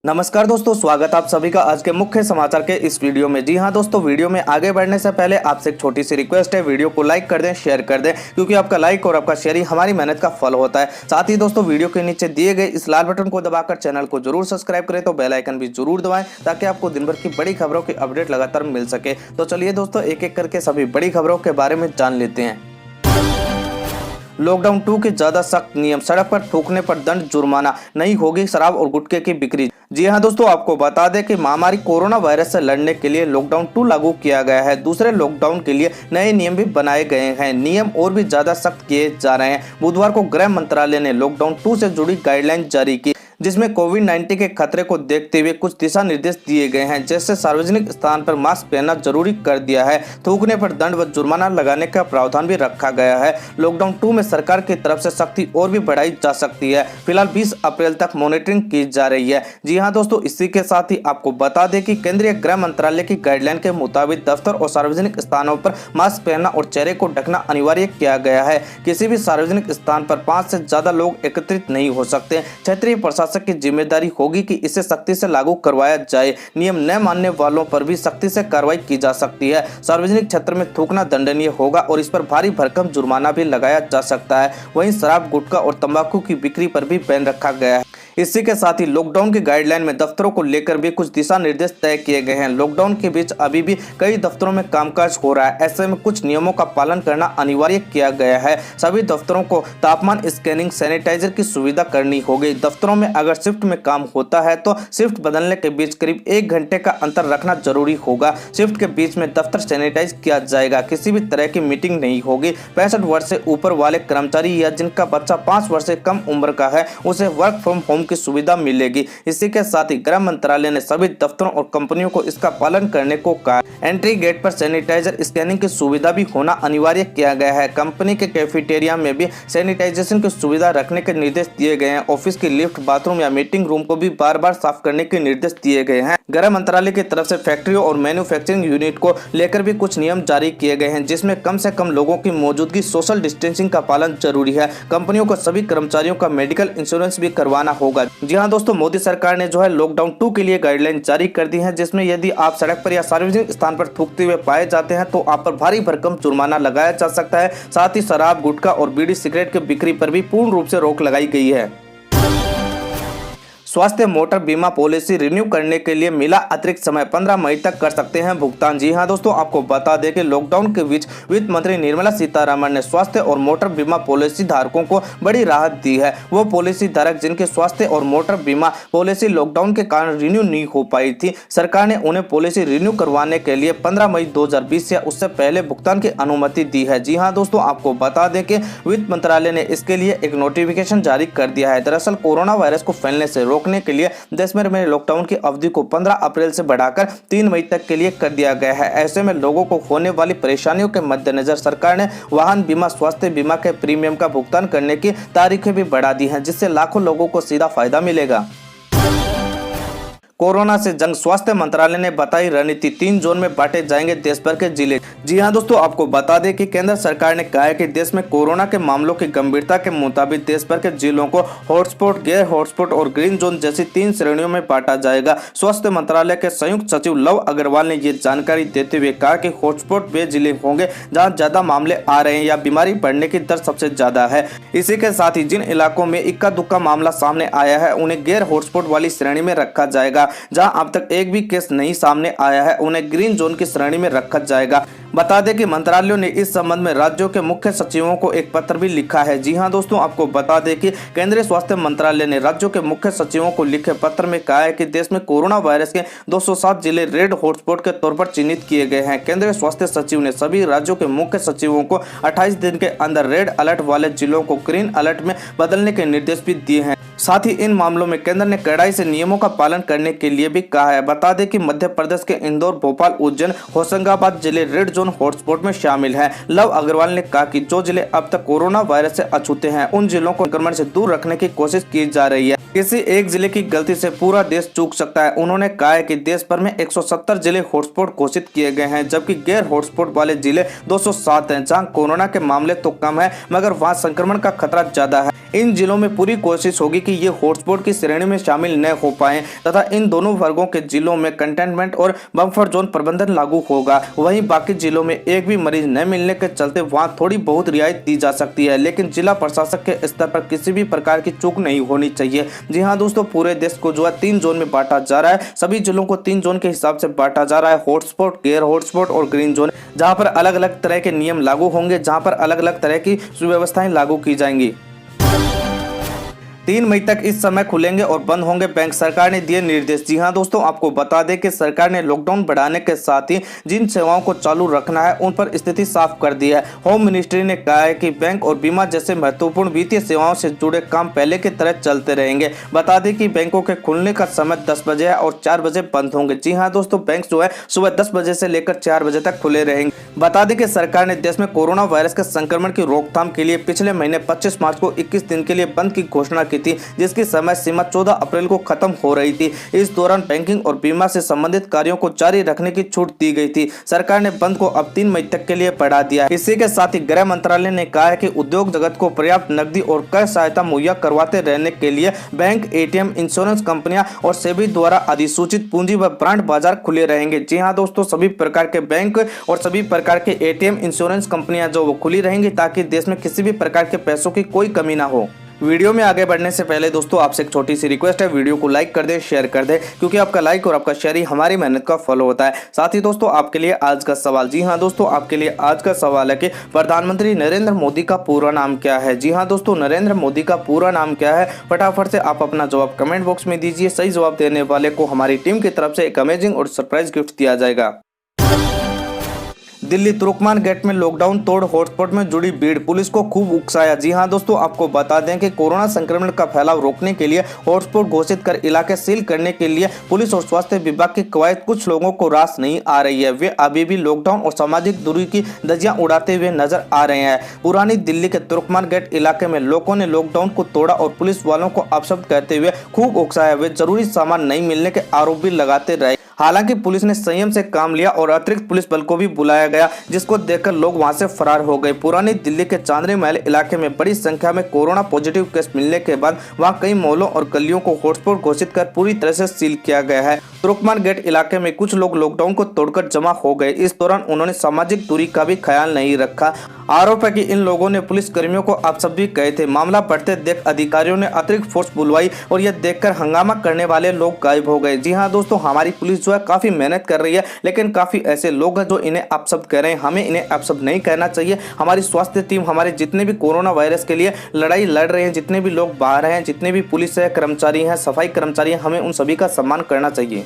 नमस्कार दोस्तों, स्वागत आप सभी का आज के मुख्य समाचार के इस वीडियो में। जी हां दोस्तों, वीडियो में आगे बढ़ने से पहले आपसे एक छोटी सी रिक्वेस्ट है, वीडियो को लाइक कर दें, शेयर कर दें, क्योंकि आपका लाइक और आपका शेयर ही हमारी मेहनत का फल होता है। साथ ही दोस्तों, वीडियो के नीचे दिए गए इस लाल बटन को दबाकर चैनल को जरूर सब्सक्राइब करें, तो बेल आइकन भी जरूर दबाएं ताकि आपको दिन भर की बड़ी खबरों की अपडेट लगातार मिल सके। तो चलिए दोस्तों, एक एक करके सभी बड़ी खबरों के बारे में जान लेते हैं। लॉकडाउन 2 के ज्यादा सख्त नियम, सड़क पर थूकने पर दंड, जुर्माना, नहीं होगी शराब और गुटखे की बिक्री। जी हां दोस्तों, आपको बता दें कि महामारी कोरोना वायरस से लड़ने के लिए लॉकडाउन 2 लागू किया गया है। दूसरे लॉकडाउन के लिए नए नियम भी बनाए गए हैं। नियम और भी ज्यादा सख्त किए जा रहे हैं। बुधवार को गृह मंत्रालय ने लॉकडाउन 2 से जुड़ी गाइडलाइन जारी की, जिसमें कोविड-19 के खतरे को देखते हुए कुछ दिशा निर्देश दिए गए हैं। जैसे सार्वजनिक स्थान पर मास्क पहनना जरूरी कर दिया है, थूकने पर दंड व जुर्माना लगाने का प्रावधान भी रखा गया है। लॉकडाउन 2 में सरकार की तरफ से सख्ती और भी बढ़ाई जा सकती है। फिलहाल 20 अप्रैल तक मॉनिटरिंग की जा रही है। जी हाँ दोस्तों, इसी के साथ ही आपको बता दें कि केंद्रीय गृह मंत्रालय की गाइडलाइन के मुताबिक दफ्तर और सार्वजनिक स्थानों पर मास्क पहनना और चेहरे को ढकना अनिवार्य किया गया है। किसी भी सार्वजनिक स्थान पर 5 से ज्यादा लोग एकत्रित नहीं हो सकते। क्षेत्रीय प्रशासन की जिम्मेदारी होगी कि इसे सख्ती से लागू करवाया जाए। नियम न मानने वालों पर भी सख्ती से कार्रवाई की जा सकती है। सार्वजनिक क्षेत्र में थूकना दंडनीय होगा और इस पर भारी भरकम जुर्माना भी लगाया जा सकता है। वहीं शराब, गुटखा और तंबाकू की बिक्री पर भी बैन रखा गया है। इसी के साथ ही लॉकडाउन की गाइडलाइन में दफ्तरों को लेकर भी कुछ दिशा निर्देश तय किए गए हैं। लॉकडाउन के बीच अभी भी कई दफ्तरों में कामकाज हो रहा है। ऐसे में कुछ नियमों का पालन करना अनिवार्य किया गया है। सभी दफ्तरों को तापमान स्कैनिंग, सैनिटाइजर की सुविधा करनी होगी। दफ्तरों में अगर शिफ्ट में काम होता है तो शिफ्ट बदलने के बीच करीब 1 घंटे का अंतर रखना जरूरी होगा। शिफ्ट के बीच में दफ्तर सैनिटाइज किया जाएगा। किसी भी तरह की मीटिंग नहीं होगी। 65 वर्ष से ऊपर वाले कर्मचारी या जिनका बच्चा 5 वर्ष से कम उम्र का है, उसे वर्क फ्रॉम होम की सुविधा मिलेगी। इसी के साथ ही गृह मंत्रालय ने सभी दफ्तरों और कंपनियों को इसका पालन करने को कहा। एंट्री गेट पर सैनिटाइजर स्कैनिंग की सुविधा भी होना अनिवार्य किया गया है। कंपनी के कैफेटेरिया में भी सैनिटाइजेशन की सुविधा रखने के निर्देश दिए गए हैं। ऑफिस की लिफ्ट, बाथरूम या मीटिंग रूम को भी बार बार साफ करने के निर्देश दिए गए हैं। गृह मंत्रालय की तरफ से फैक्ट्रियों और मैन्युफैक्चरिंग यूनिट को लेकर भी कुछ नियम जारी किए गए हैं, जिसमें कम से कम लोगों की मौजूदगी, सोशल डिस्टेंसिंग का पालन जरूरी है। कंपनियों को सभी कर्मचारियों का मेडिकल इंश्योरेंस भी करवाना होगा। जी हाँ दोस्तों, मोदी सरकार ने जो है लॉकडाउन 2 के लिए गाइडलाइन जारी कर दी है, जिसमें यदि आप सड़क पर या सार्वजनिक स्थान पर थूकते हुए पाए जाते हैं तो आप पर भारी भरकम जुर्माना लगाया जा सकता है। साथ ही शराब, गुटखा और बीड़ी सिगरेट की बिक्री पर भी पूर्ण रूप से रोक लगाई गई है। स्वास्थ्य मोटर बीमा पॉलिसी रिन्यू करने के लिए मिला अतिरिक्त समय, 15 मई तक कर सकते हैं भुगतान। जी हां दोस्तों, आपको बता दें कि लॉकडाउन के बीच वित्त मंत्री निर्मला सीतारमण ने स्वास्थ्य और मोटर बीमा पॉलिसी धारकों को बड़ी राहत दी है। वो पॉलिसी धारक जिनके स्वास्थ्य और मोटर बीमा पॉलिसी लॉकडाउन के कारण रिन्यू नहीं हो पाई थी, सरकार ने उन्हें पॉलिसी रिन्यू करवाने के लिए 15 मई 2020 या उससे पहले भुगतान की अनुमति दी है। जी हाँ दोस्तों, आपको बता दें कि वित्त मंत्रालय ने इसके लिए एक नोटिफिकेशन जारी कर दिया है। दरअसल कोरोना वायरस को फैलने से रोकने के लिए देश भर में लॉकडाउन की अवधि को 15 अप्रैल से बढ़ाकर 3 मई तक के लिए कर दिया गया है। ऐसे में लोगों को होने वाली परेशानियों के मद्देनजर सरकार ने वाहन बीमा, स्वास्थ्य बीमा के प्रीमियम का भुगतान करने की तारीखें भी बढ़ा दी हैं, जिससे लाखों लोगों को सीधा फायदा मिलेगा। कोरोना से जंग, स्वास्थ्य मंत्रालय ने बताई रणनीति, 3 जोन में बांटे जाएंगे देश भर के जिले। जी हां दोस्तों, आपको बता दें कि केंद्र सरकार ने कहा है कि देश में कोरोना के मामलों की गंभीरता के मुताबिक देश भर के जिलों को हॉटस्पॉट, गैर हॉटस्पॉट और ग्रीन जोन जैसी 3 श्रेणियों में बांटा जाएगा। स्वास्थ्य मंत्रालय के संयुक्त सचिव लव अग्रवाल ने ये जानकारी देते हुए कहा कि हॉटस्पॉट वे जिले होंगे जहाँ ज्यादा मामले आ रहे हैं या बीमारी बढ़ने की दर सबसे ज्यादा है। इसी के साथ ही जिन इलाकों में इक्का दुक्का मामला सामने आया है, उन्हें गैर हॉटस्पॉट वाली श्रेणी में रखा जाएगा। जहां अब तक एक भी केस नहीं सामने आया है, उन्हें ग्रीन जोन की श्रेणी में रखा जाएगा। बता दें कि मंत्रालयों ने इस संबंध में राज्यों के मुख्य सचिवों को एक पत्र भी लिखा है। जी हां दोस्तों, आपको बता दें कि केंद्रीय स्वास्थ्य मंत्रालय ने राज्यों के मुख्य सचिवों को लिखे पत्र में कहा है कि देश में कोरोना वायरस के 207 जिले रेड हॉटस्पॉट के तौर पर चिन्हित किए गए हैं। केंद्रीय स्वास्थ्य सचिव ने सभी राज्यों के मुख्य सचिवों को 28 दिन के अंदर रेड अलर्ट वाले जिलों को ग्रीन अलर्ट में बदलने के निर्देश भी दिए हैं। साथ ही इन मामलों में केंद्र ने कड़ाई से नियमों का पालन करने के लिए भी कहा है। बता दें कि मध्य प्रदेश के इंदौर, भोपाल, उज्जैन, होशंगाबाद जिले रेड जोन हॉटस्पॉट में शामिल हैं। लव अग्रवाल ने कहा कि जो जिले अब तक कोरोना वायरस से अछूते हैं, उन जिलों को संक्रमण से दूर रखने की कोशिश की जा रही है। किसी एक जिले की गलती से पूरा देश चूक सकता है। उन्होंने कहा है कि देश भर में 170 जिले हॉटस्पॉट घोषित किए गए हैं, जबकि गैर हॉटस्पॉट वाले जिले 207 हैं, जहां कोरोना के मामले तो कम है मगर वहां संक्रमण का खतरा ज्यादा है। इन जिलों में पूरी कोशिश होगी कि ये हॉटस्पॉट की श्रेणी में शामिल न हो पाए तथा इन दोनों वर्गों के जिलों में कंटेनमेंट और बफर जोन प्रबंधन लागू होगा। वहीं बाकी जिलों में एक भी मरीज न मिलने के चलते वहां थोड़ी बहुत रियायत दी जा सकती है, लेकिन जिला प्रशासक के स्तर पर किसी भी प्रकार की चूक नहीं होनी चाहिए। जी हाँ दोस्तों, पूरे देश को जो है 3 जोन में बांटा जा रहा है। सभी जिलों को 3 जोन के हिसाब से बांटा जा रहा है, हॉटस्पॉट, गैर हॉटस्पॉट और ग्रीन जोन, जहां पर अलग अलग तरह के नियम लागू होंगे, जहां पर अलग अलग तरह की सुव्यवस्थाएं लागू की जाएंगी। 3 मई तक इस समय खुलेंगे और बंद होंगे बैंक, सरकार ने दिए निर्देश। जी हां दोस्तों, आपको बता दें कि सरकार ने लॉकडाउन बढ़ाने के साथ ही जिन सेवाओं को चालू रखना है उन पर स्थिति साफ कर दी है। होम मिनिस्ट्री ने कहा है कि बैंक और बीमा जैसे महत्वपूर्ण वित्तीय सेवाओं से जुड़े काम पहले की तरह चलते रहेंगे। बता दें कि बैंकों के खुलने का समय 10 बजे है और 4 बजे बंद होंगे। जी हाँ दोस्तों, बैंक जो है सुबह 10 बजे से लेकर 4 बजे तक खुले रहेंगे। बता दें कि सरकार ने देश में कोरोना वायरस के संक्रमण की रोकथाम के लिए पिछले महीने 25 मार्च को 21 दिन के लिए बंद की घोषणा की थी, जिसकी समय सीमा 14 अप्रैल को खत्म हो रही थी। इस दौरान बैंकिंग और बीमा से संबंधित कार्यों को जारी रखने की छूट दी गई थी। सरकार ने बंद को अब 3 मई तक के लिए बढ़ा दिया है। इसी के साथ ही गृह मंत्रालय ने कहा है कि उद्योग जगत को पर्याप्त नकदी और कर सहायता मुहैया करवाते रहने के लिए बैंक, एटीएम, इंश्योरेंस कंपनियां और सेबी द्वारा अधिसूचित पूंजी व बांड बाजार खुले रहेंगे। जी हाँ दोस्तों, सभी प्रकार के बैंक और सभी प्रकार के एटीएम, इंश्योरेंस कंपनियां जो वो खुली रहेंगी, ताकि देश में किसी भी प्रकार के पैसों की कोई कमी ना हो। वीडियो में आगे बढ़ने से पहले दोस्तों आपसे एक छोटी सी रिक्वेस्ट है, वीडियो को लाइक कर दे, शेयर कर दे, क्योंकि आपका लाइक और आपका शेयर ही हमारी मेहनत का फल होता है। साथ ही दोस्तों आपके लिए आज का सवाल, जी हाँ दोस्तों, आपके लिए आज का सवाल है कि प्रधानमंत्री नरेंद्र मोदी का पूरा नाम क्या है। जी हाँ दोस्तों, नरेंद्र मोदी का पूरा नाम क्या है, फटाफट से आप अपना जवाब कमेंट बॉक्स में दीजिए। सही जवाब देने वाले को हमारी टीम की तरफ से एक अमेजिंग और सरप्राइज गिफ्ट दिया जाएगा। दिल्ली तुर्कमान गेट में लॉकडाउन तोड़ हॉटस्पॉट में जुड़ी भीड़, पुलिस को खूब उकसाया। जी हां दोस्तों, आपको बता दें कि कोरोना संक्रमण का फैलाव रोकने के लिए हॉटस्पॉट घोषित कर इलाके सील करने के लिए पुलिस और स्वास्थ्य विभाग की कवायद कुछ लोगों को रास नहीं आ रही है। वे अभी भी लॉकडाउन और सामाजिक दूरी की धज्जियां उड़ाते हुए नजर आ रहे हैं। पुरानी दिल्ली के तुर्कमान गेट इलाके में लोगों ने लॉकडाउन को तोड़ा और पुलिस वालों को अपशब्द कहते हुए खूब उकसाया। वे जरूरी सामान नहीं मिलने के आरोप भी लगाते रहे। हालांकि पुलिस ने संयम से काम लिया और अतिरिक्त पुलिस बल को भी बुलाया गया, जिसको देखकर लोग वहां से फरार हो गए। पुरानी दिल्ली के चांदनी महल इलाके में बड़ी संख्या में कोरोना पॉजिटिव केस मिलने के बाद वहां कई मॉलों और गलियों को हॉटस्पॉट घोषित कर पूरी तरह से सील किया गया है। तुर्कमान गेट इलाके में कुछ लोग लॉकडाउन को तोड़कर जमा हो गए। इस दौरान उन्होंने सामाजिक दूरी का भी ख्याल नहीं रखा। आरोप है कि इन लोगों ने पुलिस कर्मियों को अपशब्द भी कहे थे। मामला बढ़ते देख अधिकारियों ने अतिरिक्त फोर्स बुलवाई और यह देखकर हंगामा करने वाले लोग गायब हो गए। जी हाँ दोस्तों, हमारी पुलिस जो है काफी मेहनत कर रही है, लेकिन काफी ऐसे लोग हैं जो इन्हें अपशब्द कह रहे हैं। हमें इन्हें अपशब्द नहीं कहना चाहिए। हमारी स्वास्थ्य टीम, हमारे जितने भी कोरोना वायरस के लिए लड़ाई लड़ रहे हैं, जितने भी लोग बाहर हैं, जितने भी पुलिस है कर्मचारी हैं, सफाई कर्मचारी हैं, हमें उन सभी का सम्मान करना चाहिए।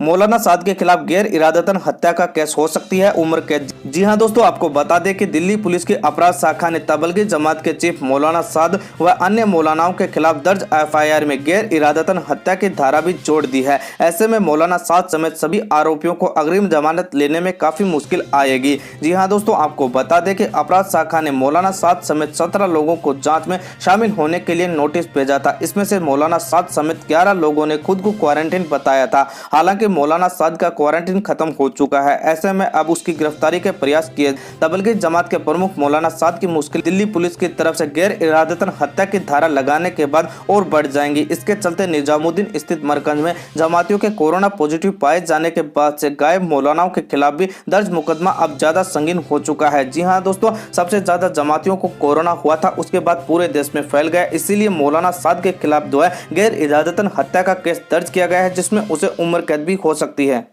मौलाना साद के खिलाफ गैर इरादतन हत्या का केस हो सकती है उम्र कैद। जी हां दोस्तों, आपको बता दें कि दिल्ली पुलिस की अपराध शाखा ने तबलीगी जमात के चीफ मौलाना साद व अन्य मौलानाओं के खिलाफ दर्ज एफआईआर में गैर इरादतन हत्या की धारा भी जोड़ दी है। ऐसे में मौलाना साद समेत सभी आरोपियों को अग्रिम जमानत लेने में काफी मुश्किल आएगी। जी हाँ दोस्तों, आपको बता दें कि अपराध शाखा ने मौलाना साद समेत 17 लोगों को जाँच में शामिल होने के लिए नोटिस भेजा था। इसमें से मौलाना साद समेत 11 लोगों ने खुद को क्वारंटीन बताया था। हालांकि मौलाना साद का क्वारंटीन खत्म हो चुका है। ऐसे में अब उसकी गिरफ्तारी के प्रयास किए। तबलीगी जमात के प्रमुख मौलाना साद की मुश्किल दिल्ली पुलिस की तरफ से गैर इरादतन हत्या की धारा लगाने के बाद और बढ़ जाएंगी। इसके चलते निजामुद्दीन स्थित मरकज में जमातियों के कोरोना पॉजिटिव पाए जाने के बाद से गायब मौलानाओं के खिलाफ भी दर्ज मुकदमा अब ज्यादा संगीन हो चुका है। जी हाँ दोस्तों, सबसे ज्यादा जमातियों को कोरोना हुआ था, उसके बाद पूरे देश में फैल गया। इसीलिए मौलाना साद के खिलाफ जो है गैर इरादतन हत्या का केस दर्ज किया गया है, जिसमें उसे उम्र कैद भी हो सकती है।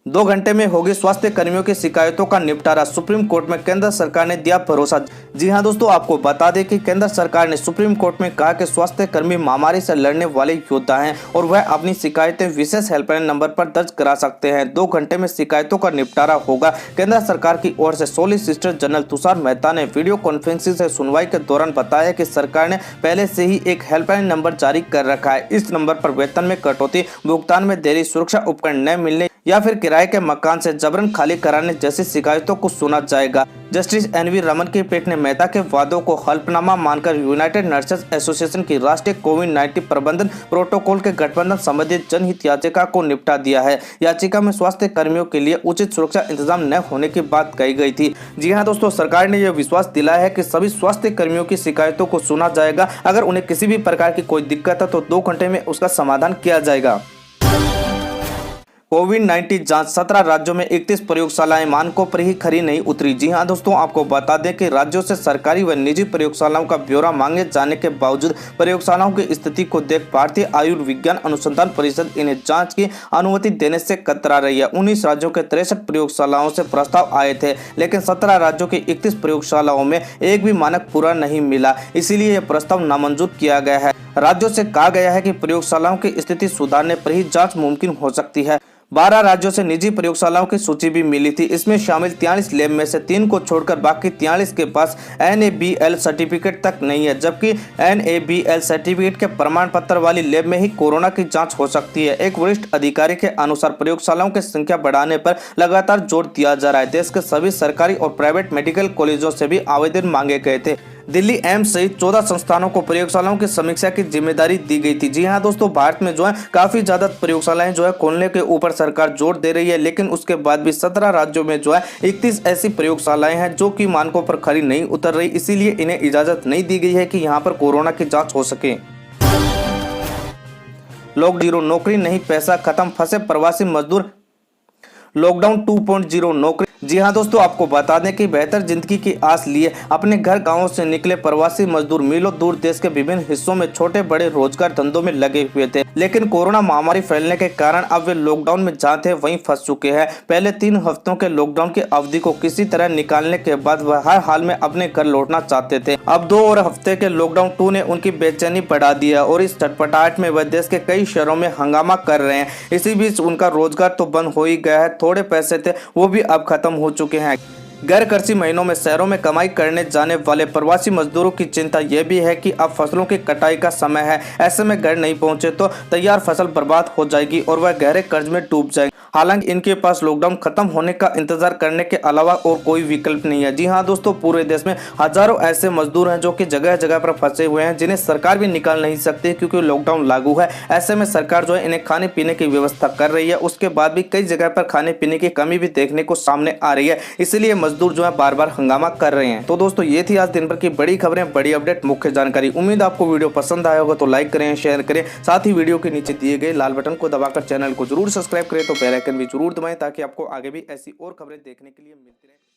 2 घंटे में होगी स्वास्थ्य कर्मियों की शिकायतों का निपटारा, सुप्रीम कोर्ट में केंद्र सरकार ने दिया भरोसा। जी हां दोस्तों, आपको बता दें कि केंद्र सरकार ने सुप्रीम कोर्ट में कहा कि स्वास्थ्य कर्मी महामारी से लड़ने वाले योद्धा हैं और वह अपनी शिकायतें विशेष हेल्पलाइन नंबर पर दर्ज करा सकते हैं। 2 घंटे में शिकायतों का निपटारा होगा। केंद्र सरकार की ओर से सॉलिसिटर जनरल तुषार मेहता ने वीडियो कॉन्फ्रेंसिंग से सुनवाई के दौरान बताया कि सरकार ने पहले से ही एक हेल्पलाइन नंबर जारी कर रखा है। इस नंबर पर वेतन में कटौती, भुगतान में देरी, सुरक्षा उपकरण न मिलने या फिर किराए के मकान से जबरन खाली कराने जैसी शिकायतों को सुना जाएगा। जस्टिस एनवी रमन की पीठ ने मेहता के वादों को हल्फनामा मानकर यूनाइटेड नर्सेस एसोसिएशन की राष्ट्रीय कोविड-19 प्रबंधन प्रोटोकॉल के गठबंधन संबंधित जनहित याचिका को निपटा दिया है। याचिका में स्वास्थ्य कर्मियों के लिए उचित सुरक्षा इंतजाम न होने की बात कही गई थी। जी हाँ दोस्तों, सरकार ने यह विश्वास दिलाया है कि सभी स्वास्थ्य कर्मियों की शिकायतों को सुना जाएगा। अगर उन्हें किसी भी प्रकार की कोई दिक्कत है तो 2 घंटे में उसका समाधान किया जाएगा। कोविड-19 जांच 17 राज्यों में 31 प्रयोगशालाएं मानकों पर ही खरी नहीं उतरी। जी हां दोस्तों, आपको बता दें कि राज्यों से सरकारी व निजी प्रयोगशालाओं का ब्यौरा मांगे जाने के बावजूद प्रयोगशालाओं की स्थिति को देख भारतीय आयुर्विज्ञान अनुसंधान परिषद इन्हें जांच की अनुमति देने से कतरा रही है। 19 राज्यों के 63 प्रयोगशालाओं से प्रस्ताव आए थे, लेकिन 17 राज्यों की 31 प्रयोगशालाओं में एक भी मानक पूरा नहीं मिला, इसीलिए यह प्रस्ताव नामंजूर किया गया है। राज्यों से कहा गया है कि प्रयोगशालाओं की स्थिति सुधारने पर ही जांच मुमकिन हो सकती है। 12 राज्यों से निजी प्रयोगशालाओं की सूची भी मिली थी। इसमें शामिल 43 लैब में से 3 को छोड़कर बाकी 43 के पास NABL सर्टिफिकेट तक नहीं है, जबकि NABL सर्टिफिकेट के प्रमाण पत्र वाली लैब में ही कोरोना की जांच हो सकती है। एक वरिष्ठ अधिकारी के अनुसार प्रयोगशालाओं की संख्या बढ़ाने पर लगातार जोर दिया जा रहा है। देश के सभी सरकारी और प्राइवेट मेडिकल कॉलेजों से भी आवेदन मांगे गए थे। दिल्ली एम्स सहित 14 संस्थानों को प्रयोगशालाओं की समीक्षा की जिम्मेदारी दी गई थी। जी हां दोस्तों, भारत में जो है काफी ज्यादा प्रयोगशालाएं जो है खोलने के ऊपर सरकार जोर दे रही है, लेकिन उसके बाद भी 17 राज्यों में जो है 31 ऐसी प्रयोगशालाएं हैं जो कि मानकों पर खरी नहीं उतर रही, इसीलिए इन्हें इजाजत नहीं दी गई है कि यहाँ पर कोरोना की जाँच हो सके। लॉकडाउन नौकरी नहीं, पैसा खत्म, फंसे प्रवासी मजदूर। लॉकडाउन 2.0 नौकरी। जी हां दोस्तों, आपको बता दें कि बेहतर जिंदगी की आस लिए अपने घर गांवों से निकले प्रवासी मजदूर मीलों दूर देश के विभिन्न हिस्सों में छोटे बड़े रोजगार धंधों में लगे हुए थे, लेकिन कोरोना महामारी फैलने के कारण अब वे लॉकडाउन में जहां थे वहीं फंस चुके हैं। पहले 3 हफ्तों के लॉकडाउन की अवधि को किसी तरह निकालने के बाद वह हर हाल में अपने घर लौटना चाहते थे। अब 2 और हफ्ते के लॉकडाउन 2 ने उनकी बेचैनी बढ़ा दी है और इस छटपटाहट में वह देश के कई शहरों में हंगामा कर रहे हैं। इसी बीच उनका रोजगार तो बंद हो ही गया है, थोड़े पैसे थे वो भी अब खत्म हो चुके हैं। गैर कृषि महीनों में शहरों में कमाई करने जाने वाले प्रवासी मजदूरों की चिंता यह भी है कि अब फसलों की कटाई का समय है। ऐसे में घर नहीं पहुंचे तो तैयार फसल बर्बाद हो जाएगी और वह गहरे कर्ज में डूब जाएंगे। हालांकि इनके पास लॉकडाउन खत्म होने का इंतजार करने के अलावा और कोई विकल्प नहीं है। जी हां दोस्तों, पूरे देश में हजारों ऐसे मजदूर हैं जो कि जगह जगह पर फंसे हुए हैं, जिन्हें सरकार भी निकाल नहीं सकती क्योंकि लॉकडाउन लागू है। ऐसे में सरकार जो है इन्हें खाने पीने की व्यवस्था कर रही है, उसके बाद भी कई जगह पर खाने पीने की कमी भी देखने को सामने आ रही है, इसलिए मजदूर जो है बार बार हंगामा कर रहे हैं। तो दोस्तों, ये थी आज दिन भर की बड़ी खबरें, बड़ी अपडेट, मुख्य जानकारी। उम्मीद आपको वीडियो पसंद आया होगा, तो लाइक करें, शेयर करें, साथ ही वीडियो के नीचे दिए गए लाल बटन को दबाकर चैनल को जरूर सब्सक्राइब करें, तो बेल आइकन भी जरूर दबाएं ताकि आपको आगे भी ऐसी और खबरें देखने के लिए मिलती रहे।